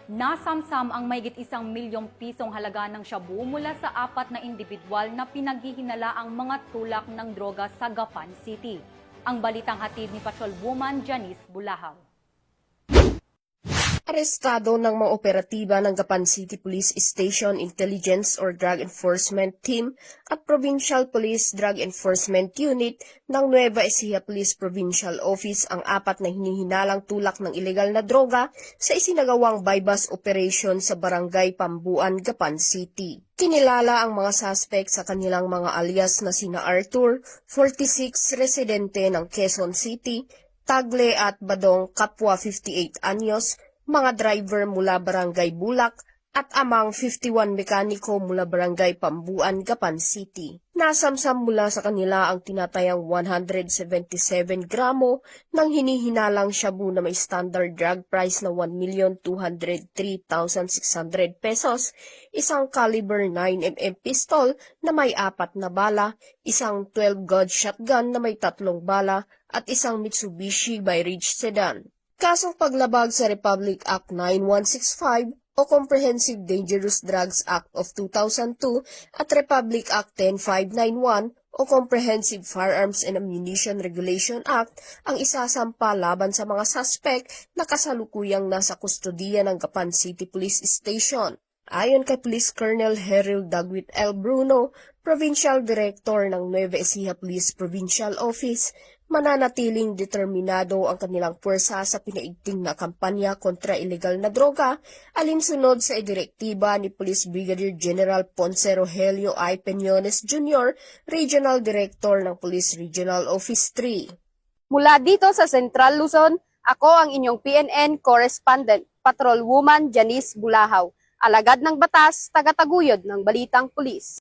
Nasamsam ang mahigit 1 milyong pisong halaga ng shabu mula sa 4 na individual na pinaghihinala ang mga tulak ng droga sa Gapan City. Ang balitang hatid ni Patrolwoman Janice Bulahaw. Arestado ng mga operatiba ng Gapan City Police Station Intelligence or Drug Enforcement Team at Provincial Police Drug Enforcement Unit ng Nueva Ecija Police Provincial Office ang 4 na hinihinalang tulak ng ilegal na droga sa isinagawang bypass operation sa Barangay Pambuan, Gapan City. Kinilala ang mga suspect sa kanilang mga alias na sina Arthur, 46, residente ng Quezon City, Tagle at Badong, kapwa 58 anyos, mga driver mula Barangay Bulak at amang 51 mekaniko mula Barangay Pambuan, Gapan City. Nasamsam mula sa kanila ang tinatayang 177 gramo ng hinihinalang shabu na may standard drug price na 1,203,600 pesos, isang caliber 9mm pistol na may 4 na bala, isang 12-gauge shotgun na may 3 bala at isang Mitsubishi Bi-Ridge sedan. Kasong paglabag sa Republic Act 9165 o Comprehensive Dangerous Drugs Act of 2002 at Republic Act 10591 o Comprehensive Firearms and Ammunition Regulation Act ang isasampa laban sa mga suspect na kasalukuyang nasa kustodiya ng Gapan City Police Station. Ayon kay Police Colonel Harold Dagwit L. Bruno, Provincial Director ng Nueva Ecija Police Provincial Office, mananatiling determinado ang kanilang puwersa sa pinaigting na kampanya kontra ilegal na droga, alinsunod sa direktiba ni Police Brigadier General Ponce Rogelio I. Peñones Jr., Regional Director ng Police Regional Office 3. Mula dito sa Central Luzon, ako ang inyong PNN Correspondent, Patrolwoman Janice Bulahaw, alagad ng batas, tagataguyod ng Balitang Pulis.